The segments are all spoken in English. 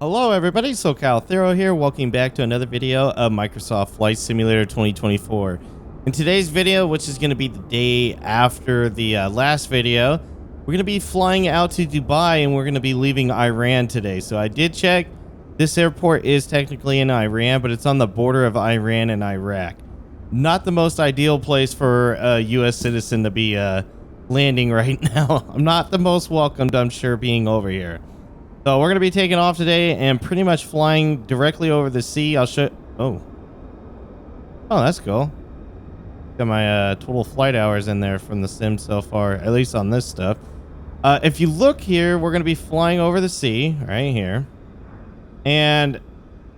Hello everybody, socalthero here. Welcome back to another video of Microsoft Flight Simulator 2024. In today's video, which is going to be the day after the last video, we're going to be flying out to Dubai and we're going to be leaving Iran today. So I did check. This airport is technically in Iran, but it's on the border of Iran and Iraq. Not the most ideal place for a U.S. citizen to be landing right now. I'm not the most welcomed, I'm sure, being over here. So we're going to be taking off today and pretty much flying directly over the sea. I'll show... Oh, that's cool. Got my total flight hours in there from the sim so far, at least on this stuff. If you look here, we're going to be flying over the sea right here. And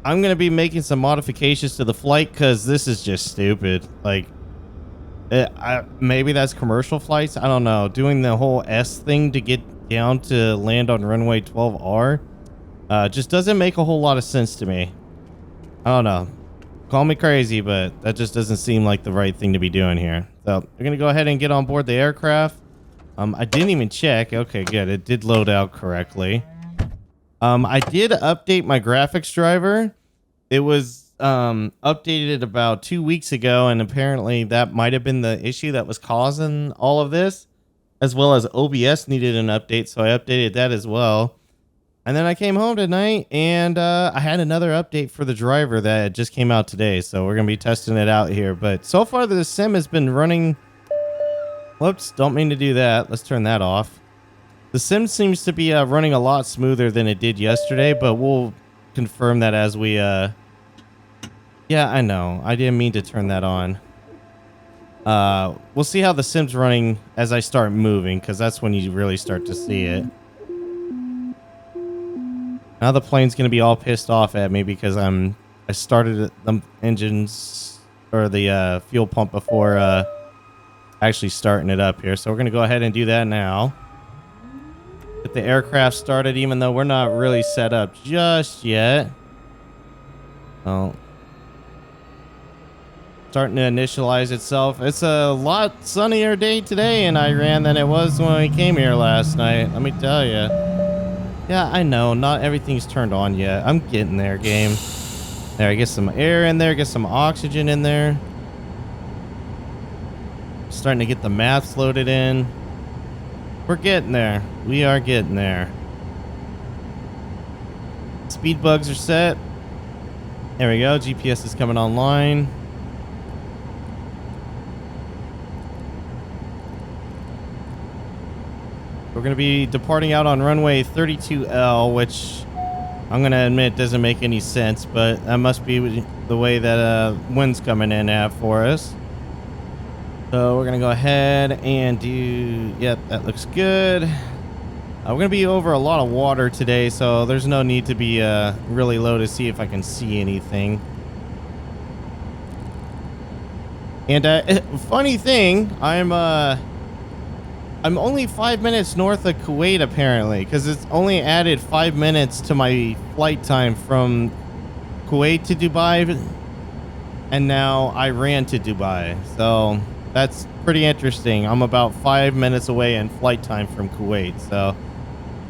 I'm going to be making some modifications to the flight because this is just stupid. Like, maybe that's commercial flights. I don't know. Doing the whole S thing to get down to land on runway 12R just doesn't make a whole lot of sense to me. I don't know, call me crazy, but that just doesn't seem like the right thing to be doing here. So we're gonna go ahead and get on board the aircraft. I didn't even check. Okay, good, it did load out correctly. I did update my graphics driver. It was updated about 2 weeks ago, and apparently that might have been the issue that was causing all of this, as well as OBS needed an update, so I updated that as well. And then I came home tonight, and I had another update for the driver that just came out today, so we're going to be testing it out here. But so far, the sim has been running... Whoops, don't mean to do that. Let's turn that off. The sim seems to be running a lot smoother than it did yesterday, but we'll confirm that as we... Yeah, I know. I didn't mean to turn that on. We'll see how the sim's running as I start moving, because that's when you really start to see it. Now the plane's going to be all pissed off at me because I started the engines or the fuel pump before actually starting it up here. So we're going to go ahead and do that now. Get the aircraft started, even though we're not really set up just yet. Oh. Starting to initialize itself. It's a lot sunnier day today in Iran than it was when we came here last night, let me tell you. Yeah, I know, not everything's turned on yet. I'm getting there, game. There, get some air in there, get some oxygen in there. Starting to get the maps loaded in. We're getting there. We are getting there. Speed bugs are set. There we go, GPS is coming online. We're going to be departing out on runway 32L, which I'm going to admit doesn't make any sense, but that must be the way that wind's coming in at for us. So we're going to go ahead and do... Yep, that looks good. We're going to be over a lot of water today, so there's no need to be really low to see if I can see anything. And funny thing, I'm only 5 minutes north of Kuwait, apparently, because it's only added 5 minutes to my flight time from Kuwait to Dubai, and now Iran to Dubai. So that's pretty interesting. I'm about 5 minutes away in flight time from Kuwait, so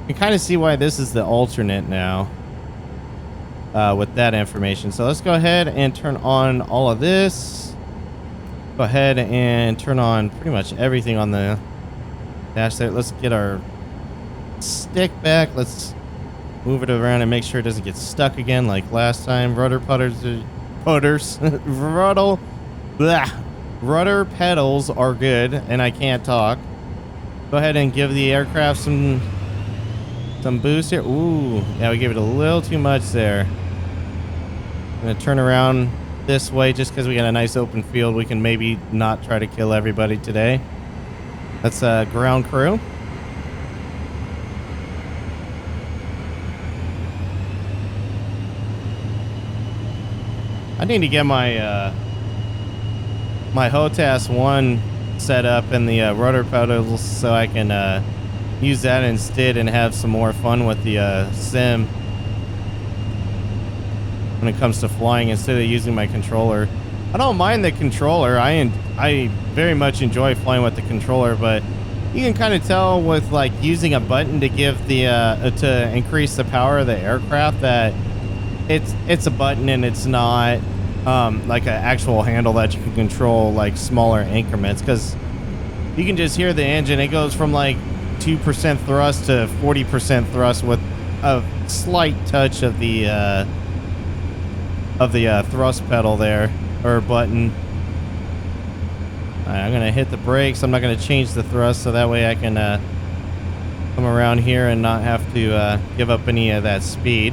you can kind of see why this is the alternate now with that information. So let's go ahead and turn on all of this. Go ahead and turn on pretty much everything on the dash there. Let's get our stick back. Let's move it around and make sure it doesn't get stuck again like last time. Rudder pedals are good, and I can't talk. Go ahead and give the aircraft some boost here. Ooh, yeah, we gave it a little too much there. I'm gonna turn around this way just because we got a nice open field. We can maybe not try to kill everybody today. That's ground crew. I need to get my my HOTAS 1 set up in the rudder pedals so I can use that instead and have some more fun with the sim when it comes to flying instead of using my controller. I don't mind the controller. I very much enjoy flying with the controller, but You can kind of tell with like using a button to give the to increase the power of the aircraft that it's a button and it's not like an actual handle that you can control like smaller increments, because you can just hear the engine. It goes from like 2% thrust to 40% thrust with a slight touch of the thrust pedal there, or button. All right, I'm gonna hit the brakes. I'm not gonna change the thrust, so that way I can come around here and not have to give up any of that speed.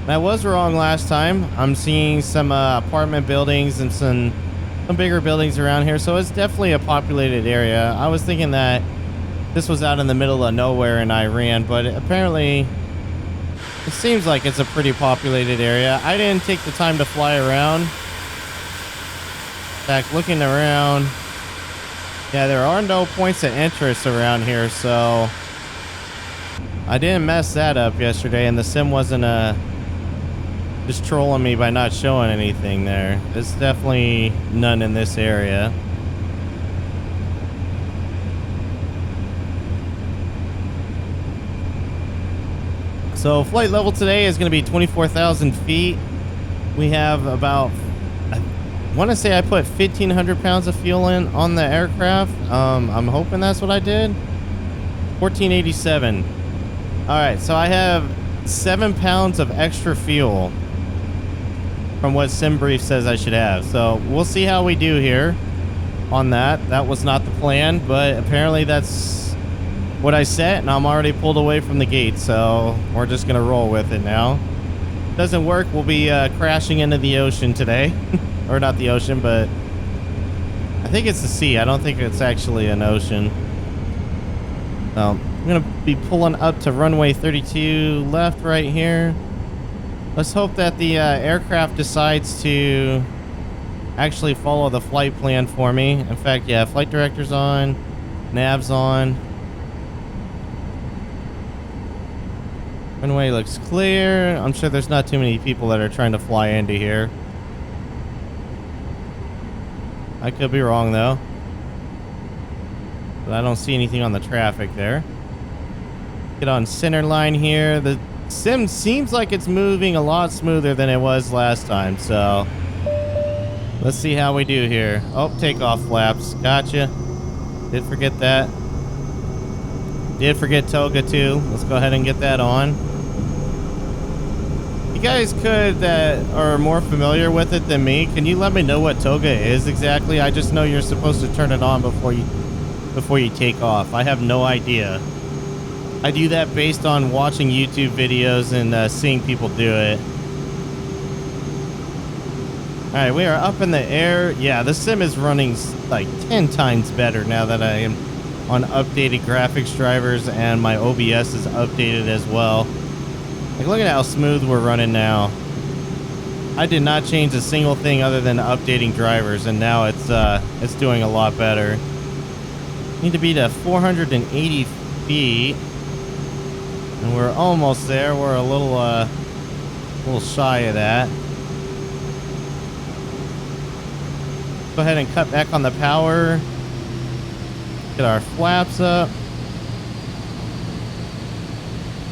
I was wrong last time. I'm seeing some apartment buildings and some bigger buildings around here, so it's definitely a populated area. I was thinking that this was out in the middle of nowhere in Iran, but apparently it seems like it's a pretty populated area. I didn't take the time to fly around. In fact, looking around, yeah, there are no points of interest around here, so I didn't mess that up yesterday, and the sim wasn't just trolling me by not showing anything there. There's definitely none in this area. So flight level today is going to be 24,000 feet. We have about, I want to say I put 1,500 pounds of fuel in on the aircraft. I'm hoping that's what I did. 1487. All right, so I have 7 pounds of extra fuel from what SimBrief says I should have. So we'll see how we do here on that. That was not the plan, but apparently that's what I set, and I'm already pulled away from the gate, so we're just gonna roll with it now. Doesn't work, we'll be crashing into the ocean today. Or not the ocean, but I think it's the sea. I don't think it's actually an ocean. So I'm gonna be pulling up to runway 32 left right here. Let's hope that the aircraft decides to actually follow the flight plan for me. In fact, yeah, flight director's on, nav's on. Runway looks clear. I'm sure there's not too many people that are trying to fly into here. I could be wrong though, but I don't see anything on the traffic there. Get on center line here. The sim seems like it's moving a lot smoother than it was last time, so let's see how we do here. Oh, takeoff flaps. Gotcha. Did forget that. Did forget toga too. Let's go ahead and get that on. You guys that are more familiar with it than me, can you let me know what toga is exactly? I just know you're supposed to turn it on before you take off. I have no idea. I do that based on watching YouTube videos and seeing people do it. Alright, we are up in the air. Yeah, the sim is running like 10 times better now that I am on updated graphics drivers, and my OBS is updated as well. Like, look at how smooth we're running now. I did not change a single thing other than updating drivers, and now it's doing a lot better. Need to be to 480 feet. And we're almost there. We're a little shy of that. Go ahead and cut back on the power. Get our flaps up.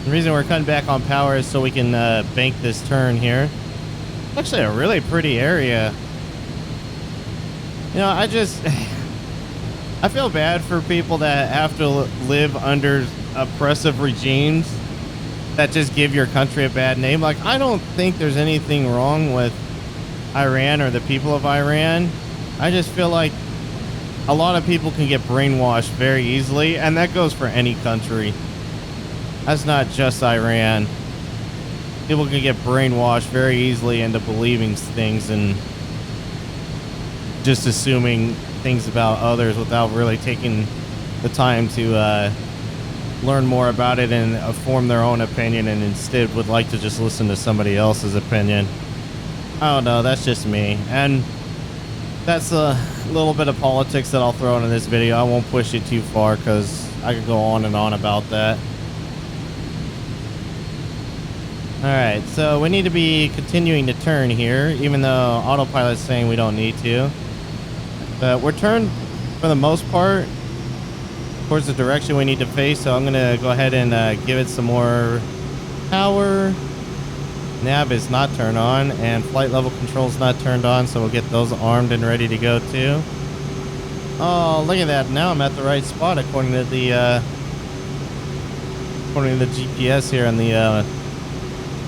The reason we're cutting back on power is so we can bank this turn here. It's actually a really pretty area. You know, I feel bad for people that have to live under oppressive regimes that just give your country a bad name. Like, I don't think there's anything wrong with Iran or the people of Iran. I just feel like a lot of people can get brainwashed very easily, and that goes for any country. That's not just Iran. People can get brainwashed very easily into believing things and just assuming things about others without really taking the time to learn more about it and form their own opinion, and instead would like to just listen to somebody else's opinion. I don't know, that's just me. And that's a little bit of politics that I'll throw in this video. I won't push it too far because I could go on and on about that. Alright, so we need to be continuing to turn here, even though autopilot's saying we don't need to. But we're turned for the most part towards the direction we need to face. So I'm going to go ahead and give it some more power. Nav is not turned on, and flight level control is not turned on, so we'll get those armed and ready to go too. Oh, look at that. Now I'm at the right spot according to the GPS here on the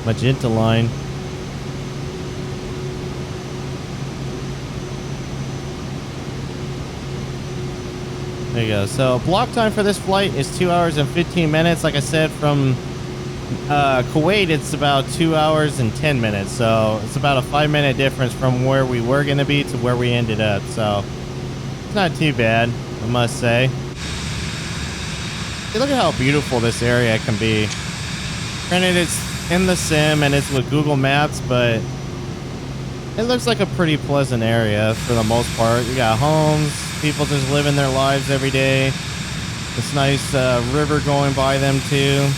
magenta line. There you go. So block time for this flight is 2 hours and 15 minutes. Like I said, from Kuwait, it's about 2 hours and 10 minutes. So it's about a 5-minute difference from where we were going to be to where we ended up. So it's not too bad, I must say. Hey, look at how beautiful this area can be. Granted, it's in the sim and it's with Google Maps, but it looks like a pretty pleasant area for the most part. You got homes, people just living their lives every day. This nice river going by them too.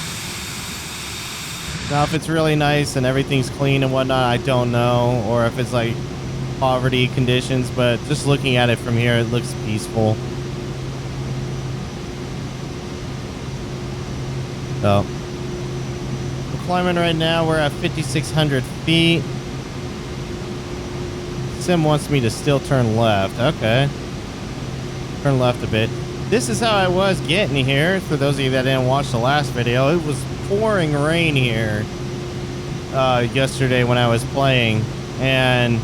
Now, if it's really nice and everything's clean and whatnot, I don't know. Or if it's like poverty conditions, but just looking at it from here, it looks peaceful. So, we're climbing right now. We're at 5,600 feet. Sim wants me to still turn left. Okay. Turn left a bit. This is how I was getting here. For those of you that didn't watch the last video, it was pouring rain here yesterday when I was playing, and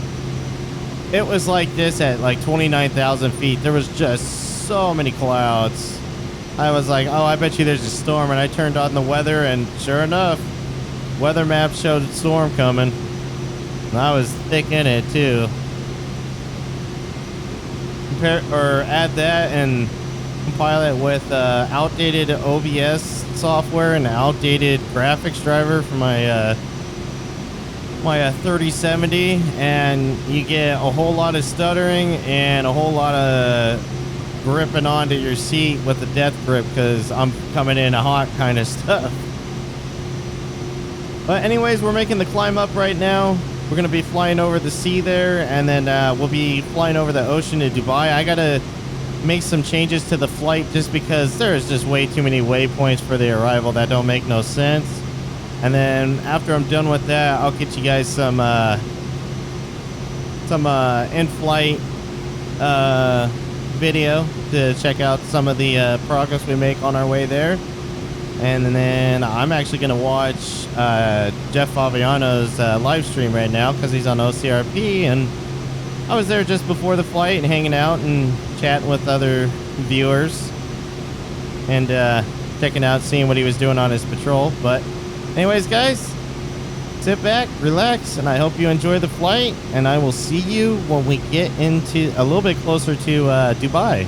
it was like this at like 29,000 feet. There was just so many clouds. I was like, oh, I bet you there's a storm, and I turned on the weather, and sure enough, weather map showed a storm coming, and I was thick in it too. Add that and compile it with outdated OBS software and outdated graphics driver for my my 3070, and you get a whole lot of stuttering and a whole lot of gripping onto your seat with the death grip, because I'm coming in hot kind of stuff. But anyways, we're making the climb up right now. We're gonna be flying over the sea there, and then we'll be flying over the ocean to Dubai. I gotta make some changes to the flight just because there's just way too many waypoints for the arrival that don't make no sense. And then after I'm done with that, I'll get you guys some in-flight video to check out some of the progress we make on our way there. And then I'm actually going to watch Jeff Faviano's live stream right now because he's on OCRP, and I was there just before the flight and hanging out and chatting with other viewers and checking out, seeing what he was doing on his patrol. But anyways, guys, sit back, relax, and I hope you enjoy the flight, and I will see you when we get into a little bit closer to Dubai.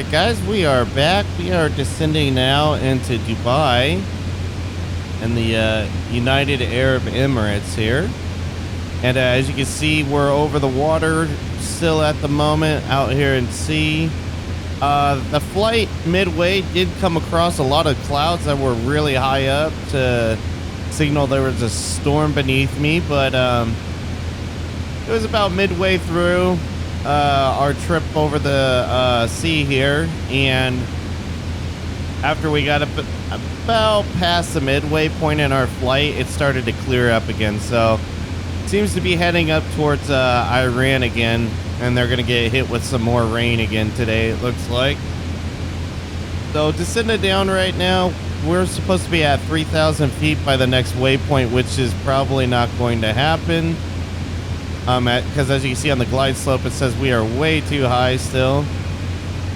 Alright guys, we are back. We are descending now into Dubai and the United Arab Emirates here. And as you can see, we're over the water still at the moment out here in sea. The flight midway did come across a lot of clouds that were really high up to signal there was a storm beneath me, but it was about midway through our trip over the sea here, and After we got up about past the midway point in our flight, it started to clear up again. So seems to be heading up towards Iran again, and they're gonna get hit with some more rain again today, it looks like. So descending down right now, we're supposed to be at 3,000 feet by the next waypoint, which is probably not going to happen. Because as you can see on the glide slope, it says we are way too high still.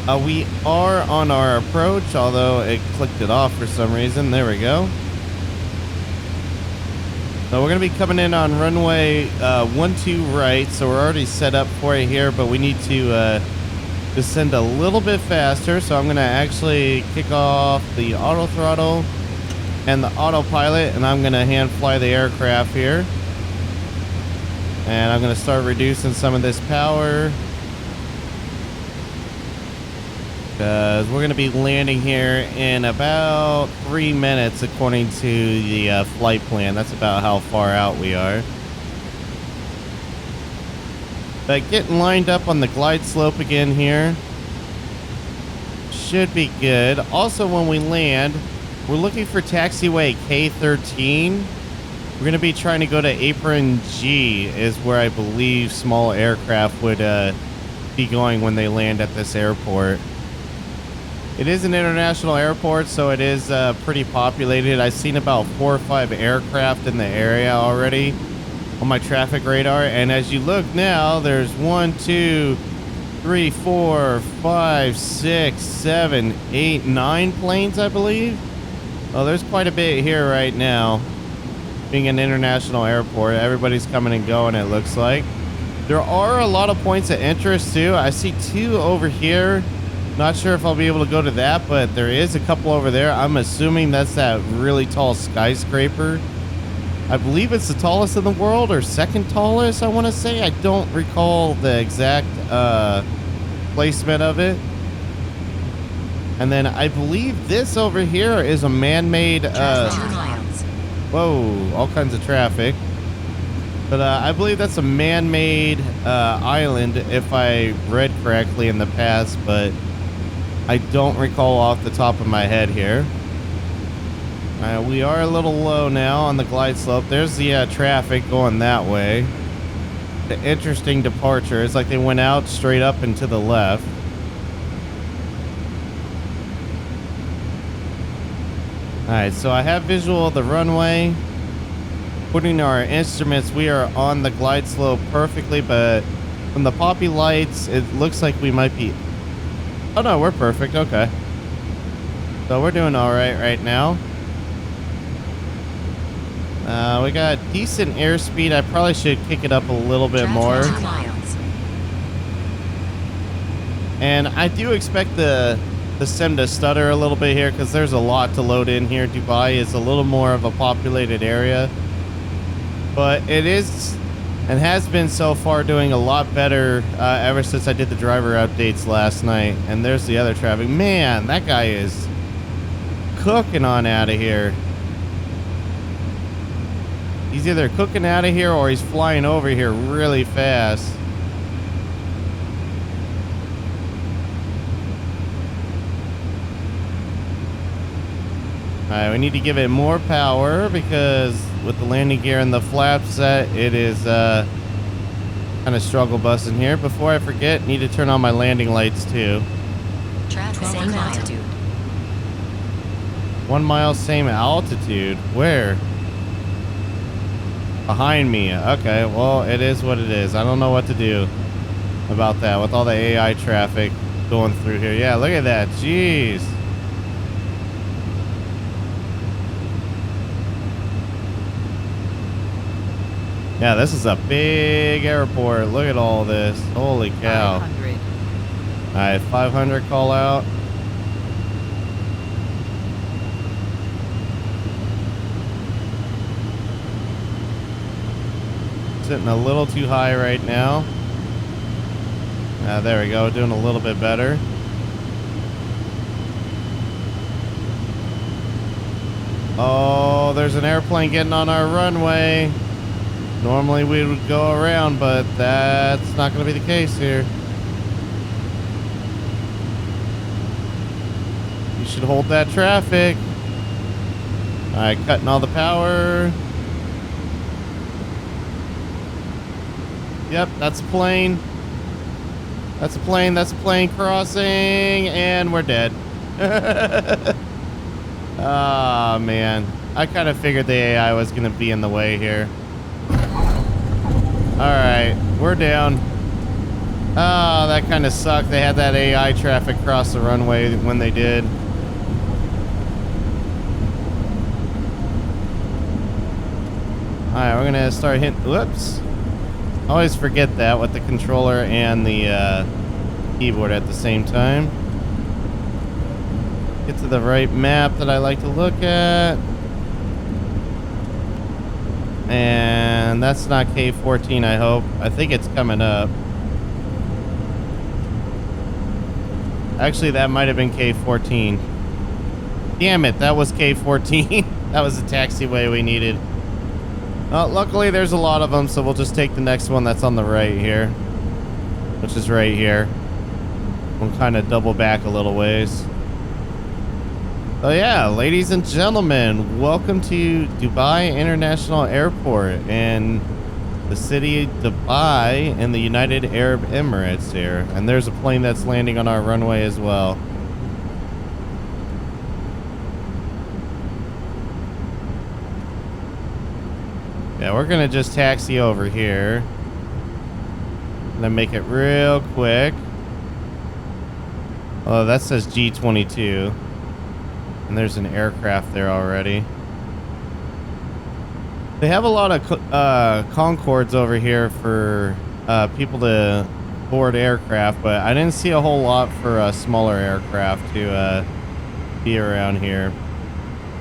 We are on our approach, although it clicked it off for some reason. There we go. So we're going to be coming in on runway 12 right, so we're already set up for it here, but we need to descend a little bit faster. So I'm going to actually kick off the auto throttle and the autopilot, and I'm going to hand fly the aircraft here. And I'm going to start reducing some of this power, because we're going to be landing here in about 3 minutes according to the flight plan. That's about how far out we are. But getting lined up on the glide slope again here should be good. Also, when we land, we're looking for taxiway K13. We're going to be trying to go to apron G, is where I believe small aircraft would be going when they land at this airport. It is an international airport, so it is pretty populated. I've seen about 4 or 5 aircraft in the area already on my traffic radar. And as you look now, there's 1, 2, 3, 4, 5, 6, 7, 8, 9 planes, I believe. Oh, there's quite a bit here right now. Being an international airport, everybody's coming and going, it looks like. There are a lot of points of interest too. I see 2 over here. Not sure if I'll be able to go to that, but there is a couple over there. I'm assuming that's that really tall skyscraper. I believe it's the tallest in the world, or second tallest, I want to say. I don't recall the exact placement of it. And then I believe this over here is a man-made whoa, all kinds of traffic. But I believe that's a man-made island, if I read correctly in the past, but I don't recall off the top of my head here. We are a little low now on the glide slope. There's the traffic going that way. The interesting departure. It's like they went out straight up and to the left. Alright, so I have visual of the runway. Putting our instruments, we are on the glide slope perfectly, but from the poppy lights, it looks like we might be... Oh no, we're perfect, okay. So we're doing alright right now. We got decent airspeed. I probably should kick it up a little bit more. And I do expect the sim to stutter a little bit here, because there's a lot to load in here. Dubai is a little more of a populated area, but it is and has been so far doing a lot better ever since I did the driver updates last night. And there's the other traffic. Man, that guy is cooking on out of here. He's either cooking out of here or he's flying over here really fast. Alright, we need to give it more power, because with the landing gear and the flaps set, it is kind of struggle busting here. Before I forget, need to turn on my landing lights too. Traffic, same altitude. 1 mile, same altitude. Where? Behind me. Okay, well, it is what it is. I don't know what to do about that with all the AI traffic going through here. Yeah, look at that. Jeez. Yeah, this is a big airport. Look at all this. Holy cow. 500. All right, 500 call out. Sitting a little too high right now. There we go. Doing a little bit better. Oh, there's an airplane getting on our runway. Normally we would go around, but that's not going to be the case here. You should hold that traffic. All right, cutting all the power. Yep, that's a plane. That's a plane. That's a plane crossing, and we're dead. Oh, man. I kind of figured the AI was going to be in the way here. All right, we're down. Oh, that kind of sucked. They had that AI traffic cross the runway when they did. All right, we're going to start hitting... Whoops. I always forget that with the controller and the keyboard at the same time. Get to the right map that I like to look at. And that's not K14, I hope. I think it's coming up. Actually, that might have been K14. Damn it, that was K14. That was the taxiway we needed. Luckily, there's a lot of them, so we'll just take the next one that's on the right here. Which is right here. We'll kind of double back a little ways. So yeah, ladies and gentlemen, welcome to Dubai International Airport in the city of Dubai in the United Arab Emirates here. And there's a plane that's landing on our runway as well. Yeah, we're gonna just taxi over here. And then make it real quick. Oh, that says G22. And there's an aircraft there already. They have a lot of Concords over here for people to board aircraft, but I didn't see a whole lot for smaller aircraft to be around here.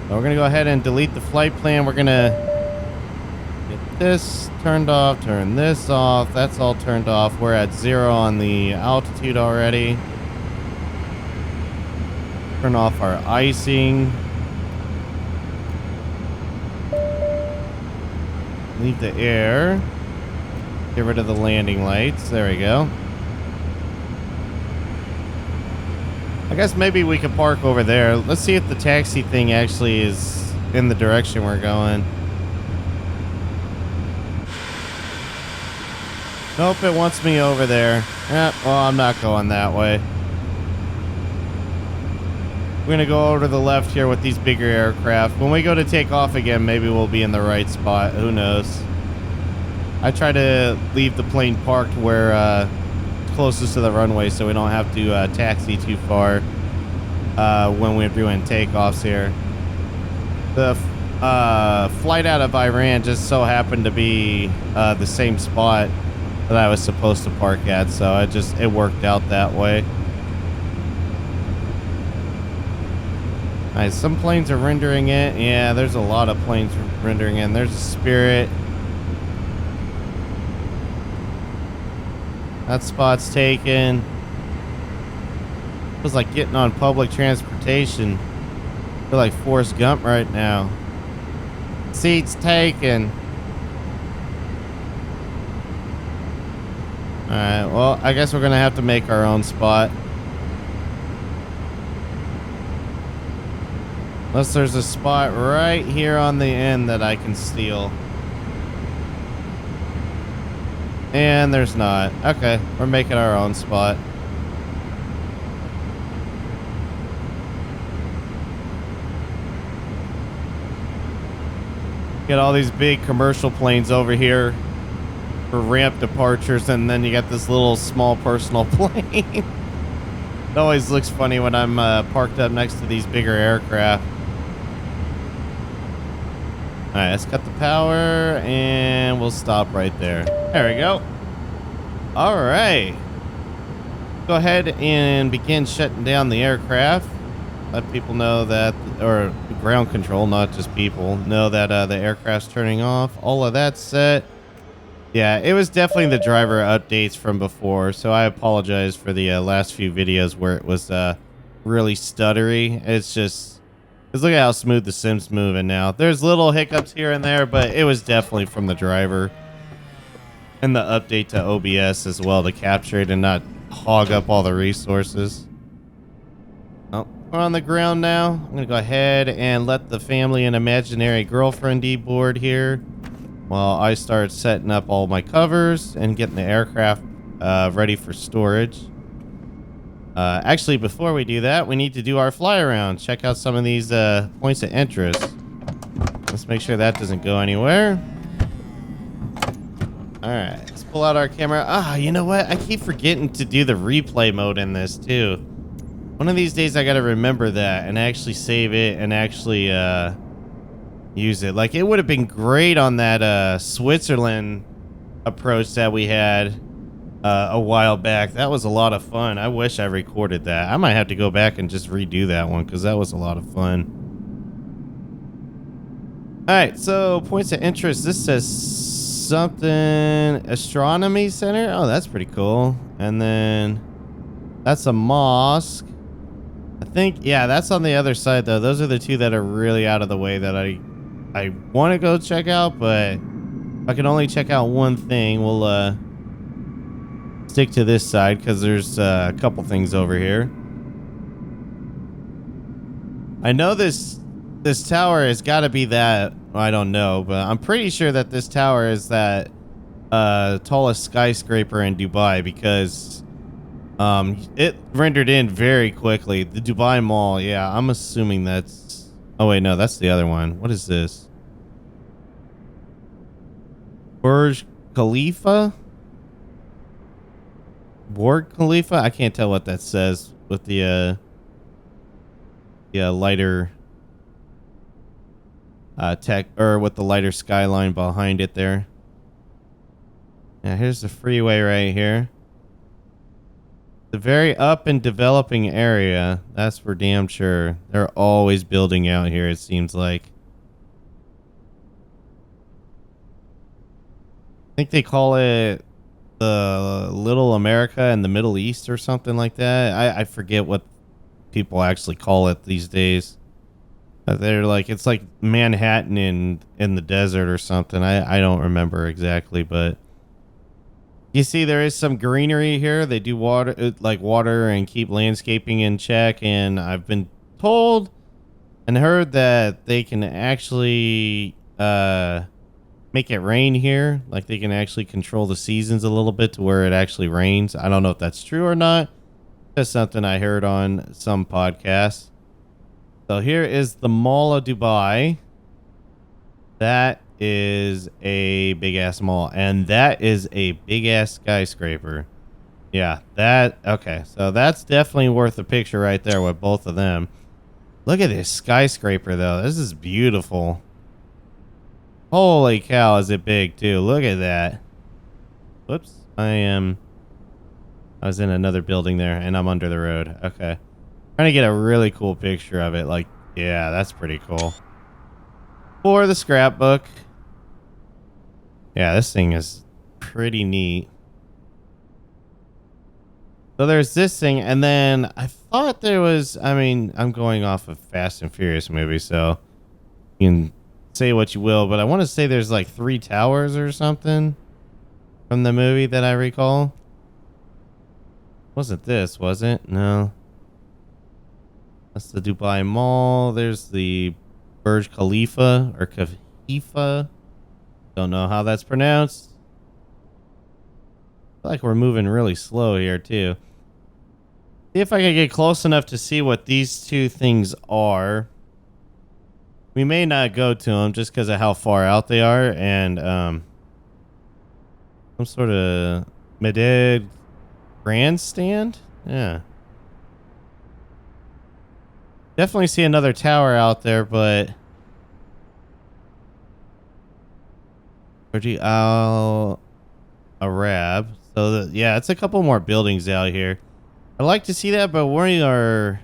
So we're going to go ahead and delete the flight plan. We're going to get this turned off, turn this off. That's all turned off. We're at 0 on the altitude already. Turn off our icing. Leave the air. Get rid of the landing lights. There we go. I guess maybe we could park over there. Let's see if the taxi thing actually is in the direction we're going. Nope, it wants me over there. Yeah, well, I'm not going that way. We're going to go over to the left here with these bigger aircraft. When we go to take off again, maybe we'll be in the right spot. Who knows? I try to leave the plane parked where closest to the runway so we don't have to taxi too far when we're doing takeoffs here. The flight out of Iran just so happened to be the same spot that I was supposed to park at, so it worked out that way. Alright, some planes are rendering it. Yeah, there's a lot of planes rendering in. There's a Spirit. That spot's taken. It was like getting on public transportation. I feel like Forrest Gump right now. Seats taken. Alright, well, I guess we're going to have to make our own spot. Unless there's a spot right here on the end that I can steal. And there's not. Okay, we're making our own spot. Get all these big commercial planes over here for ramp departures, and then you got this little small personal plane. It always looks funny when I'm parked up next to these bigger aircraft. All right, let's cut the power and we'll stop right there. There we go. All right. Go ahead and begin shutting down the aircraft. Let people know that, or ground control, not just people, know that the aircraft's turning off. All of that's set. Yeah, it was definitely the driver updates from before, so I apologize for the last few videos where it was really stuttery. It's just... Because look at how smooth the sim's moving now. There's little hiccups here and there, but it was definitely from the driver. And the update to OBS as well to capture it and not hog up all the resources. Oh, we're on the ground now. I'm going to go ahead and let the family and imaginary girlfriend deboard here while I start setting up all my covers and getting the aircraft ready for storage. Actually, before we do that, we need to do our fly around. Check out some of these points of interest. Let's make sure that doesn't go anywhere. All right, let's pull out our camera. Ah, you know what? I keep forgetting to do the replay mode in this too. One of these days I got to remember that and actually save it and actually use it. Like, it would have been great on that Switzerland approach that we had a while back. That was a lot of fun. I wish I recorded that. I might have to go back and just redo that one because that was a lot of fun. All right, so points of interest. This says something astronomy center. Oh, that's pretty cool. And then that's a mosque. I think, yeah, that's on the other side though. Those are the two that are really out of the way that I want to go check out, but if I can only check out one thing, we'll stick to this side because there's a couple things over here. I know this tower has got to be that. I don't know, but I'm pretty sure that this tower is that tallest skyscraper in Dubai because it rendered in very quickly. The Dubai Mall, yeah, I'm assuming that's... Oh, wait, no, that's the other one. What is this? Burj Khalifa? Burj Khalifa? I can't tell what that says with the lighter tech, or with the lighter skyline behind it there. Now here's the freeway right here. The very up and developing area, that's for damn sure. They're always building out here, it seems like. I think they call it the Little America in the Middle East or something like that. I forget what people actually call it these days. They're like, it's like Manhattan in the desert or something. I don't remember exactly, but you see there is some greenery here. They do water and keep landscaping in check. And I've been told and heard that they can actually make it rain here. Like they can actually control the seasons a little bit to where it actually rains. I don't know if that's true or not. That's something I heard on some podcasts. So here is the Mall of Dubai. That is a big ass mall, and that is a big ass skyscraper. Yeah, okay. So that's definitely worth a picture right there with both of them. Look at this skyscraper though. This is beautiful. Holy cow, is it big too? Look at that. Whoops. I was in another building there and I'm under the road. Okay. Trying to get a really cool picture of it. Like, yeah, that's pretty cool. For the scrapbook. Yeah, this thing is pretty neat. So there's this thing, and then I thought there was, I mean, I'm going off of Fast and Furious movie, so you can say what you will, but I want to say there's like 3 towers or something from the movie that I recall. Wasn't this, was it? No. That's the Dubai Mall. There's the Burj Khalifa or Khalifa. Don't know how that's pronounced. I feel like we're moving really slow here too. See if I can get close enough to see what these two things are. We may not go to them just because of how far out they are, and some sort of Meded grandstand. Yeah. Definitely see another tower out there, but Burj Al Arab. So yeah, it's a couple more buildings out here. I'd like to see that, but we are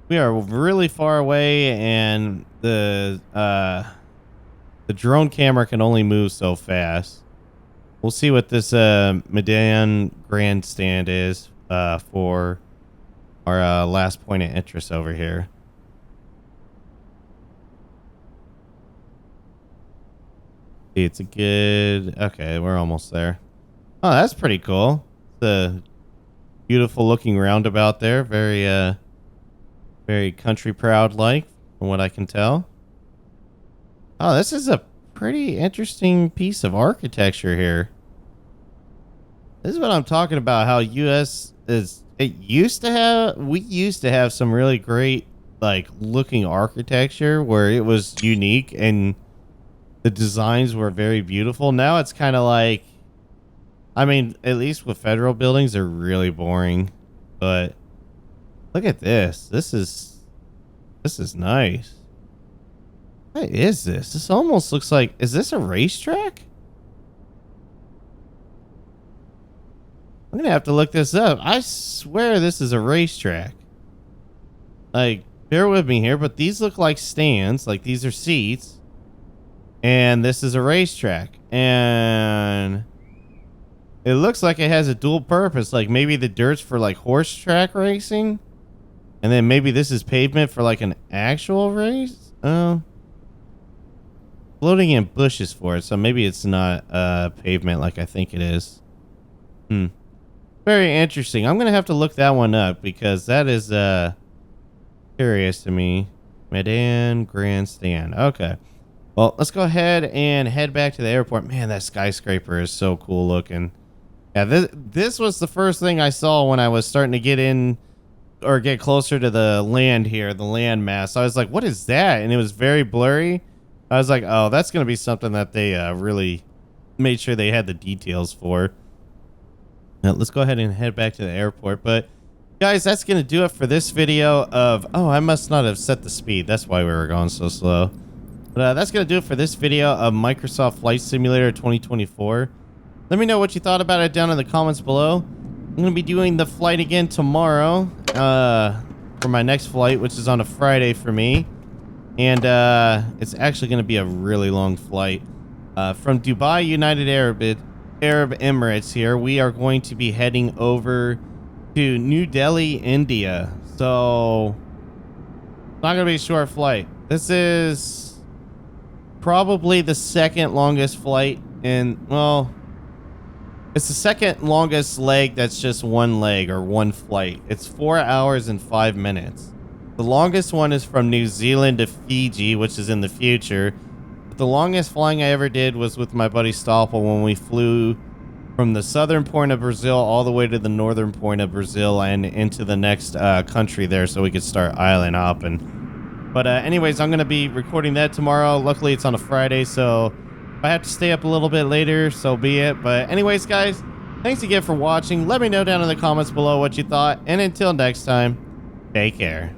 really far away, and the drone camera can only move so fast. We'll see what this Medan grandstand is for our last point of interest over here. It's a good... Okay, we're almost there. Oh, that's pretty cool. It's a beautiful looking roundabout there. Very Very country proud like, from what I can tell. Oh, this is a pretty interesting piece of architecture here. This is what I'm talking about. How U.S. is. We used to have some really great like looking architecture where it was unique and the designs were very beautiful. Now it's kind of like, I mean, at least with federal buildings, they're really boring. But look at this. This is nice. What is this? This almost looks like, is this a racetrack? I'm gonna have to look this up. I swear this is a racetrack. Like, bear with me here, but these look like stands. Like, these are seats. And this is a racetrack. And it looks like it has a dual purpose. Like, maybe the dirt's for, like, horse track racing. And then maybe this is pavement for, like, an actual race. Oh. Floating in bushes for it. So maybe it's not pavement like I think it is. Very interesting. I'm going to have to look that one up because that is curious to me. Medan Grandstand. Okay. Well, let's go ahead and head back to the airport. Man, that skyscraper is so cool looking. Yeah, this was the first thing I saw when I was starting to get in or get closer to the land here, the land mass. I was like, what is that? And it was very blurry. I was like, oh, that's going to be something that they really made sure they had the details for. Now, let's go ahead and head back to the airport. But guys, that's going to do it for this video of, oh, I must not have set the speed. That's why we were going so slow. But that's going to do it for this video of Microsoft Flight Simulator 2024. Let me know what you thought about it down in the comments below. I'm going to be doing the flight again tomorrow for my next flight, which is on a Friday for me. And it's actually going to be a really long flight. From Dubai, United Arab Emirates here, we are going to be heading over to New Delhi, India. So it's not going to be a short flight. This is probably the second longest flight in, well, it's the second longest leg that's just one leg or one flight. It's 4 hours and 5 minutes. The longest one is from New Zealand to Fiji, which is in the future. The longest flying I ever did was with my buddy Stoppel when we flew from the southern point of Brazil all the way to the northern point of Brazil and into the next country there so we could start island hopping. But anyways, I'm going to be recording that tomorrow. Luckily, it's on a Friday, so if I have to stay up a little bit later, so be it. But anyways, guys, thanks again for watching. Let me know down in the comments below what you thought. And until next time, take care.